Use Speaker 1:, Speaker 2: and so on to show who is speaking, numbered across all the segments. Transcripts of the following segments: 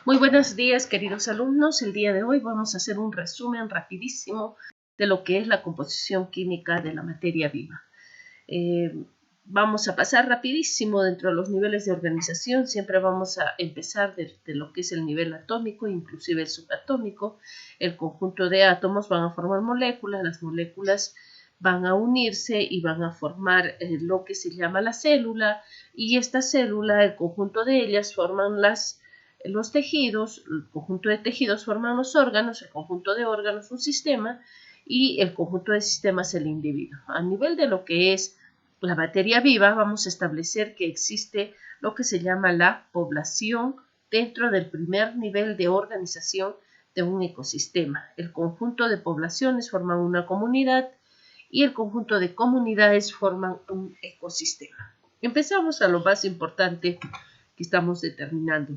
Speaker 1: Muy buenos días, queridos alumnos. El día de hoy vamos a hacer un resumen rapidísimo de lo que es la composición química de la materia viva. Vamos a pasar rapidísimo dentro de los niveles de organización. Siempre vamos a empezar de lo que es el nivel atómico, inclusive el subatómico. El conjunto de átomos van a formar moléculas, las moléculas van a unirse y van a formar lo que se llama la célula, y esta célula, el conjunto de ellas forman los tejidos, el conjunto de tejidos forman los órganos, el conjunto de órganos un sistema y el conjunto de sistemas el individuo. A nivel de lo que es la materia viva, vamos a establecer que existe lo que se llama la población dentro del primer nivel de organización de un ecosistema. El conjunto de poblaciones forman una comunidad y el conjunto de comunidades forman un ecosistema. Empezamos a lo más importante que estamos determinando.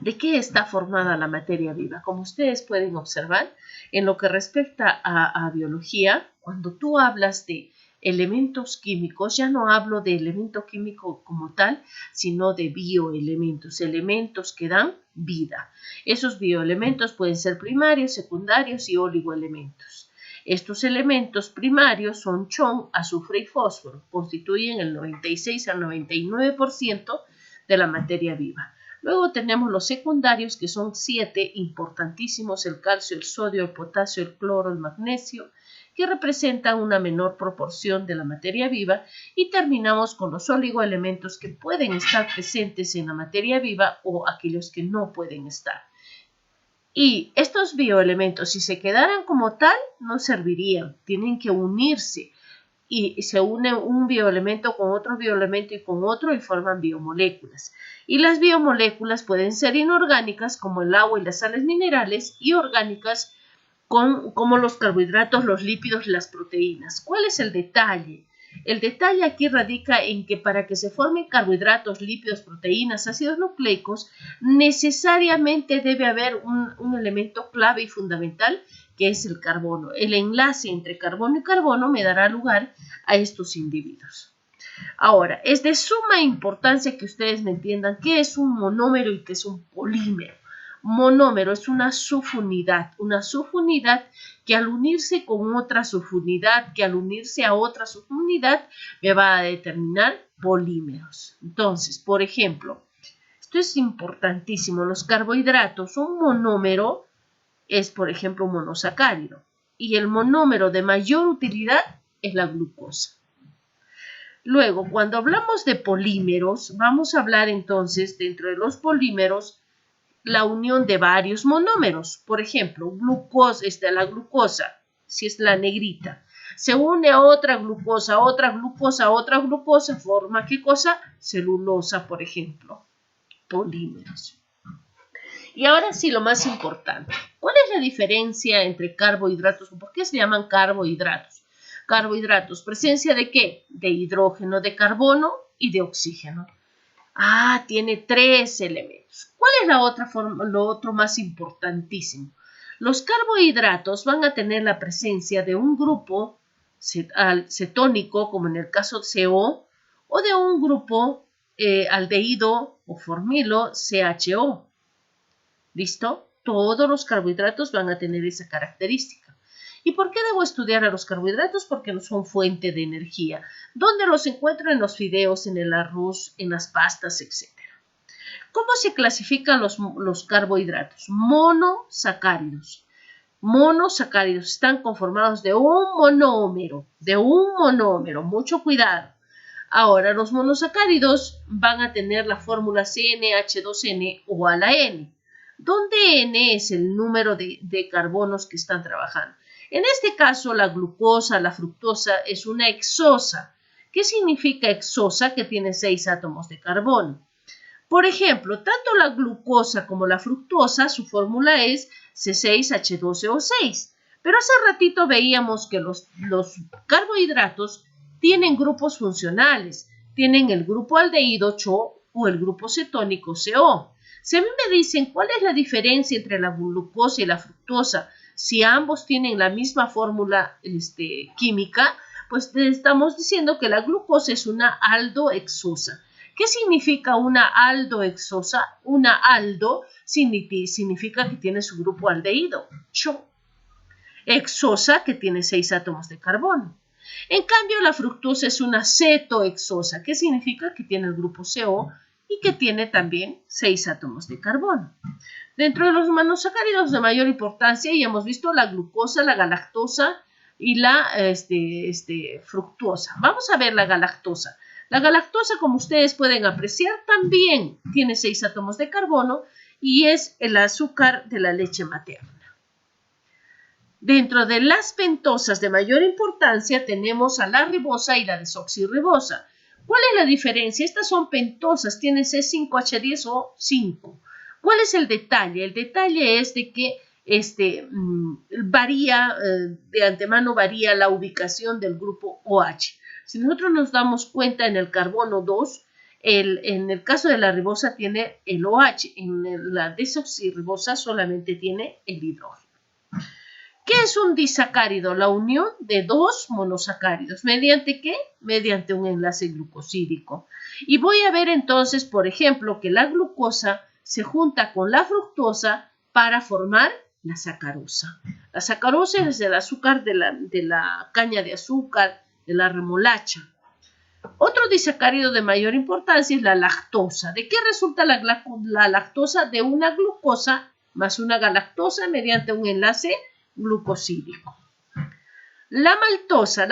Speaker 1: ¿De qué está formada la materia viva? Como ustedes pueden observar, en lo que respecta a biología, cuando tú hablas de elementos químicos, ya no hablo de elemento químico como tal, sino de bioelementos, elementos que dan vida. Esos bioelementos pueden ser primarios, secundarios y oligoelementos. Estos elementos primarios son chon, azufre y fósforo, constituyen el 96 al 99% de la materia viva. Luego tenemos los secundarios, que son 7 importantísimos: el calcio, el sodio, el potasio, el cloro, el magnesio, que representan una menor proporción de la materia viva. Y terminamos con los oligoelementos, que pueden estar presentes en la materia viva o aquellos que no pueden estar. Y estos bioelementos, si se quedaran como tal, no servirían, tienen que unirse. Y se une un bioelemento con otro bioelemento y con otro y forman biomoléculas. Y las biomoléculas pueden ser inorgánicas, como el agua y las sales minerales, y orgánicas como los carbohidratos, los lípidos y las proteínas. ¿Cuál es el detalle? El detalle aquí radica en que para que se formen carbohidratos, lípidos, proteínas, ácidos nucleicos, necesariamente debe haber un elemento clave y fundamental, que es el carbono. El enlace entre carbono y carbono me dará lugar a estos individuos. Ahora, es de suma importancia que ustedes me entiendan qué es un monómero y qué es un polímero. Monómero es una subunidad que al unirse con otra subunidad, que al unirse a otra subunidad, me va a determinar polímeros. Entonces, por ejemplo, esto es importantísimo: los carbohidratos, un monómero es, por ejemplo, un monosacárido, y el monómero de mayor utilidad es la glucosa. Luego, cuando hablamos de polímeros, vamos a hablar entonces, dentro de los polímeros, la unión de varios monómeros. Por ejemplo, la glucosa, si es la negrita, se une a otra glucosa, forma ¿qué cosa? Celulosa, por ejemplo. Polímeros. Y ahora sí, lo más importante. ¿Cuál es la diferencia entre carbohidratos? ¿Por qué se llaman carbohidratos? Carbohidratos, ¿presencia de qué? De hidrógeno, de carbono y de oxígeno. Tiene 3 elementos. ¿Cuál es la otra forma, lo otro más importantísimo? Los carbohidratos van a tener la presencia de un grupo cetónico, como en el caso CO, o de un grupo aldehído o formilo, CHO. ¿Listo? Todos los carbohidratos van a tener esa característica. ¿Y por qué debo estudiar a los carbohidratos? Porque no son fuente de energía. ¿Dónde los encuentro? En los fideos, en el arroz, en las pastas, etc. ¿Cómo se clasifican los carbohidratos? Monosacáridos. Monosacáridos están conformados de un monómero. Mucho cuidado. Ahora, los monosacáridos van a tener la fórmula CnH2n o a la N, donde N es el número de carbonos que están trabajando. En este caso, la glucosa, la fructosa, es una hexosa. ¿Qué significa hexosa? Que tiene 6 átomos de carbono. Por ejemplo, tanto la glucosa como la fructosa, su fórmula es C6H12O6. Pero hace ratito veíamos que los carbohidratos tienen grupos funcionales. Tienen el grupo aldehído CHO o el grupo cetónico CO. Si a mí me dicen cuál es la diferencia entre la glucosa y la fructosa, si ambos tienen la misma fórmula química, pues estamos diciendo que la glucosa es una aldohexosa. ¿Qué significa una aldohexosa? Una aldo significa que tiene su grupo aldehído, hexosa, que tiene 6 átomos de carbono. En cambio, la fructosa es una cetohexosa, que significa que tiene el grupo CO y que tiene también 6 átomos de carbono. Dentro de los monosacáridos de mayor importancia, ya hemos visto la glucosa, la galactosa y la fructuosa. Vamos a ver la galactosa. La galactosa, como ustedes pueden apreciar, también tiene 6 átomos de carbono y es el azúcar de la leche materna. Dentro de las pentosas de mayor importancia tenemos a la ribosa y la desoxirribosa. ¿Cuál es la diferencia? Estas son pentosas, tienen C5H10 o 5. ¿Cuál es el detalle? El detalle es de que de antemano varía la ubicación del grupo OH. Si nosotros nos damos cuenta en el carbono 2, en el caso de la ribosa tiene el OH, en la desoxirribosa solamente tiene el hidrógeno. ¿Qué es un disacárido? La unión de dos monosacáridos. ¿Mediante qué? Mediante un enlace glucosídico. Y voy a ver entonces, por ejemplo, que la glucosa se junta con la fructosa para formar la sacarosa. La sacarosa es el azúcar de la caña de azúcar, de la remolacha. Otro disacárido de mayor importancia es la lactosa. ¿De qué resulta la lactosa? De una glucosa más una galactosa mediante un enlace glucosídico. La maltosa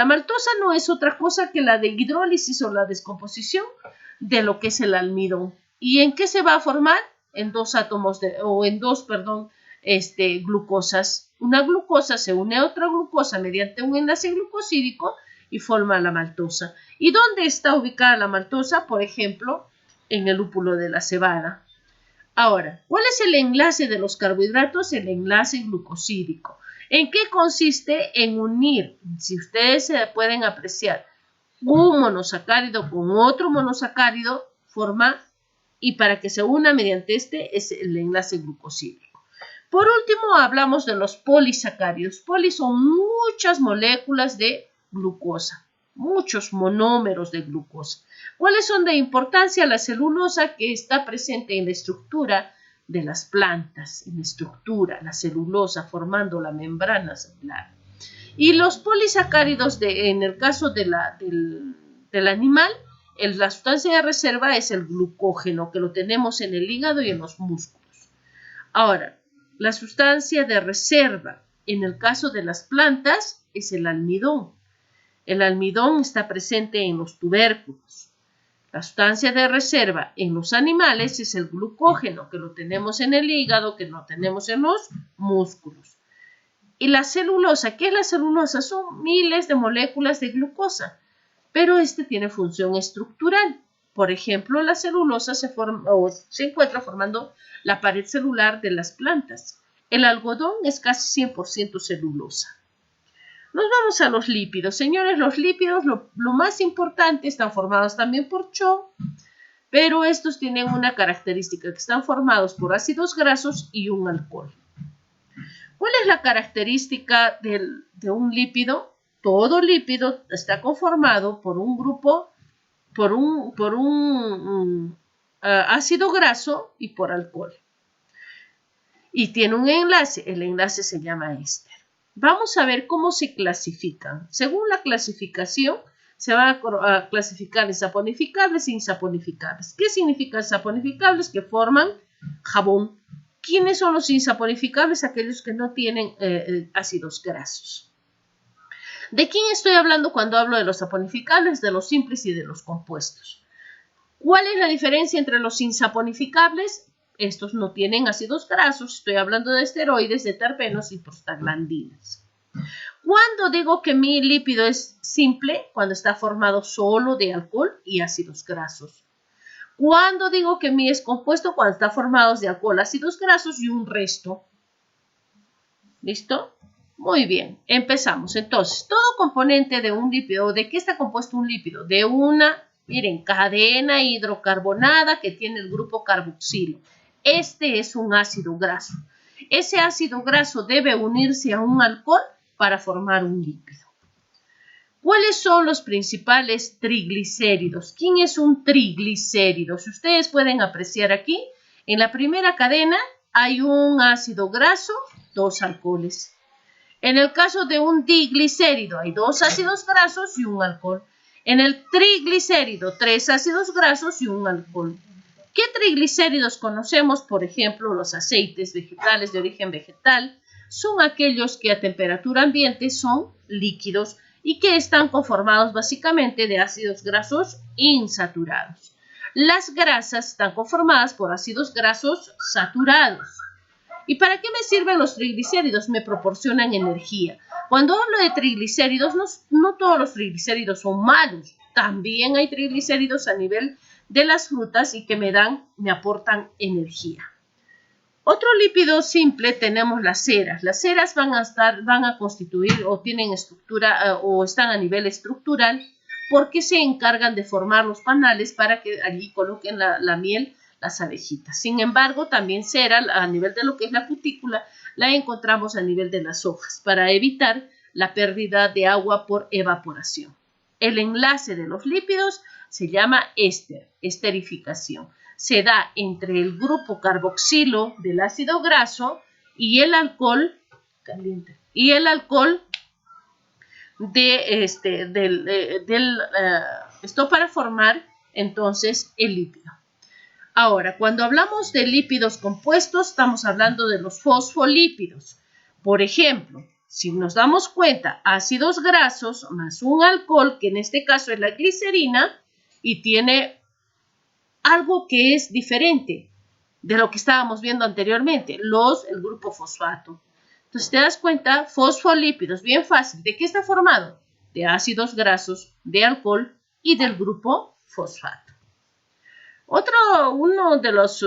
Speaker 1: no es otra cosa que la de hidrólisis o la descomposición de lo que es el almidón. ¿Y en qué se va a formar? En dos glucosas. Una glucosa se une a otra glucosa mediante un enlace glucosídico y forma la maltosa. ¿Y dónde está ubicada la maltosa? Por ejemplo, en el lúpulo de la cebada. Ahora, ¿cuál es el enlace de los carbohidratos? El enlace glucosídico. ¿En qué consiste? En unir, si ustedes pueden apreciar, un monosacárido con otro monosacárido, y para que se una mediante es el enlace glucosídico. Por último, hablamos de los polisacáridos. Poli son muchas moléculas de glucosa, muchos monómeros de glucosa. ¿Cuáles son de importancia? La celulosa, que está presente en la estructura de las plantas, en la estructura, la celulosa, formando la membrana celular. Y los polisacáridos, en el caso del animal, la sustancia de reserva es el glucógeno, que lo tenemos en el hígado y en los músculos. Ahora, la sustancia de reserva, en el caso de las plantas, es el almidón. El almidón está presente en los tubérculos. La sustancia de reserva en los animales es el glucógeno, que lo tenemos en el hígado, que lo tenemos en los músculos. Y la celulosa, ¿qué es la celulosa? Son miles de moléculas de glucosa, pero tiene función estructural. Por ejemplo, la celulosa se encuentra formando la pared celular de las plantas. El algodón es casi 100% celulosa. Nos vamos a los lípidos. Señores, los lípidos, lo más importante, están formados también por CHO, pero estos tienen una característica, que están formados por ácidos grasos y un alcohol. ¿Cuál es la característica de un lípido? Todo lípido está conformado por un grupo, por un ácido graso y por alcohol. Y tiene un enlace, el enlace se llama éster. Vamos a ver cómo se clasifican. Según la clasificación, se van a clasificar en saponificables e insaponificables. ¿Qué significan saponificables? Que forman jabón. ¿Quiénes son los insaponificables? Aquellos que no tienen ácidos grasos. ¿De quién estoy hablando cuando hablo de los saponificables? De los simples y de los compuestos. ¿Cuál es la diferencia entre los insaponificables? Estos no tienen ácidos grasos, estoy hablando de esteroides, de terpenos y prostaglandinas. ¿Cuándo digo que mi lípido es simple? Cuando está formado solo de alcohol y ácidos grasos. ¿Cuándo digo que mi es compuesto? Cuando está formado de alcohol, ácidos grasos y un resto. ¿Listo? Muy bien, empezamos. Entonces, todo componente de un lípido, ¿de qué está compuesto un lípido? De una, miren, cadena hidrocarbonada que tiene el grupo carboxilo. Este es un ácido graso. Ese ácido graso debe unirse a un alcohol para formar un lípido. ¿Cuáles son los principales triglicéridos? ¿Quién es un triglicérido? Si ustedes pueden apreciar aquí, en la primera cadena hay un ácido graso, 2 alcoholes. En el caso de un diglicérido hay 2 ácidos grasos y un alcohol. En el triglicérido, 3 ácidos grasos y un alcohol. ¿Qué triglicéridos conocemos? Por ejemplo, los aceites vegetales de origen vegetal son aquellos que a temperatura ambiente son líquidos y que están conformados básicamente de ácidos grasos insaturados. Las grasas están conformadas por ácidos grasos saturados. ¿Y para qué me sirven los triglicéridos? Me proporcionan energía. Cuando hablo de triglicéridos, no todos los triglicéridos son malos. También hay triglicéridos a nivel de las frutas y que me aportan energía. Otro lípido simple tenemos las ceras. Las ceras van a constituir o tienen estructura o están a nivel estructural porque se encargan de formar los panales para que allí coloquen la miel las abejitas. Sin embargo, también cera a nivel de lo que es la cutícula la encontramos a nivel de las hojas para evitar la pérdida de agua por evaporación. El enlace de los lípidos se llama esterificación. Se da entre el grupo carboxilo del ácido graso y el alcohol esto para formar entonces el lípido. Ahora, cuando hablamos de lípidos compuestos, estamos hablando de los fosfolípidos. Por ejemplo, si nos damos cuenta, ácidos grasos más un alcohol, que en este caso es la glicerina, y tiene algo que es diferente de lo que estábamos viendo anteriormente, el grupo fosfato. Entonces, te das cuenta, fosfolípidos, bien fácil. ¿De qué está formado? De ácidos grasos, de alcohol y del grupo fosfato. Uno de los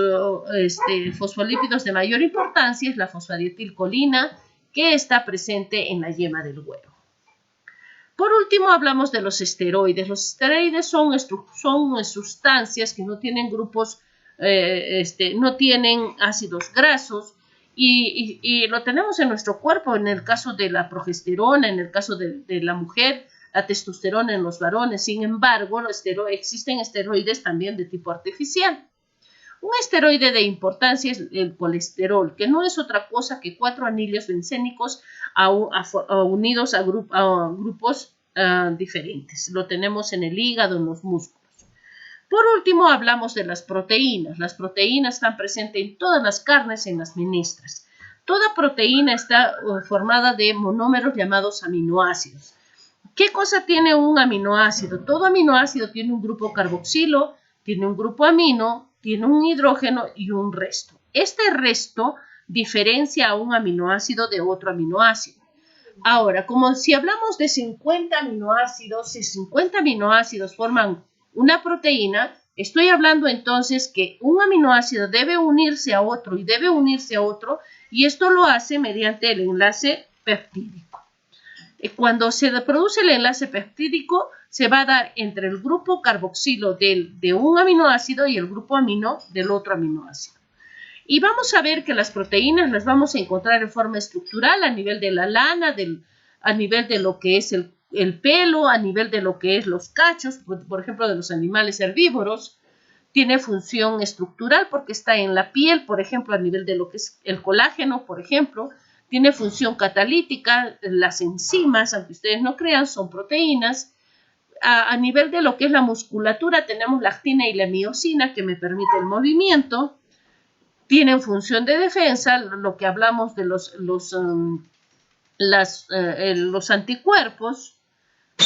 Speaker 1: fosfolípidos de mayor importancia es la fosfadietilcolina, que está presente en la yema del huevo. Por último, hablamos de los esteroides. Los esteroides son sustancias que no tienen grupos, no tienen ácidos grasos y lo tenemos en nuestro cuerpo en el caso de la progesterona, en el caso de la mujer, la testosterona en los varones. Sin embargo, existen esteroides también de tipo artificial. Un esteroide de importancia es el colesterol, que no es otra cosa que 4 anillos bencénicos unidos a grupos diferentes. Lo tenemos en el hígado, en los músculos. Por último, hablamos de las proteínas. Las proteínas están presentes en todas las carnes, en las menestras. Toda proteína está formada de monómeros llamados aminoácidos. ¿Qué cosa tiene un aminoácido? Todo aminoácido tiene un grupo carboxilo, tiene un grupo amino, tiene un hidrógeno y un resto. Este resto diferencia a un aminoácido de otro aminoácido. Ahora, como si hablamos de 50 aminoácidos, si 50 aminoácidos forman una proteína, estoy hablando entonces que un aminoácido debe unirse a otro y debe unirse a otro, y esto lo hace mediante el enlace peptídico. Cuando se produce el enlace peptídico, se va a dar entre el grupo carboxilo de un aminoácido y el grupo amino del otro aminoácido. Y vamos a ver que las proteínas las vamos a encontrar en forma estructural a nivel de la lana, a nivel de lo que es el pelo, a nivel de lo que es los cachos, por ejemplo, de los animales herbívoros. Tiene función estructural porque está en la piel, por ejemplo, a nivel de lo que es el colágeno, por ejemplo. Tiene función catalítica, las enzimas, aunque ustedes no crean, son proteínas. A nivel de lo que es la musculatura, tenemos la actina y la miosina, que me permite el movimiento. Tienen función de defensa, lo que hablamos de los anticuerpos.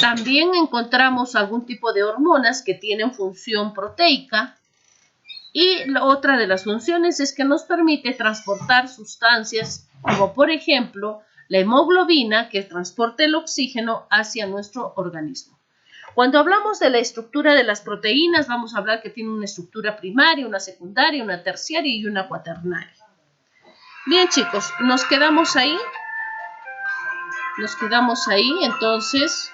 Speaker 1: También encontramos algún tipo de hormonas que tienen función proteica. Y otra de las funciones es que nos permite transportar sustancias como por ejemplo la hemoglobina, que transporta el oxígeno hacia nuestro organismo. Cuando hablamos de la estructura de las proteínas, vamos a hablar que tiene una estructura primaria, una secundaria, una terciaria y una cuaternaria. Bien, chicos, nos quedamos ahí. Entonces,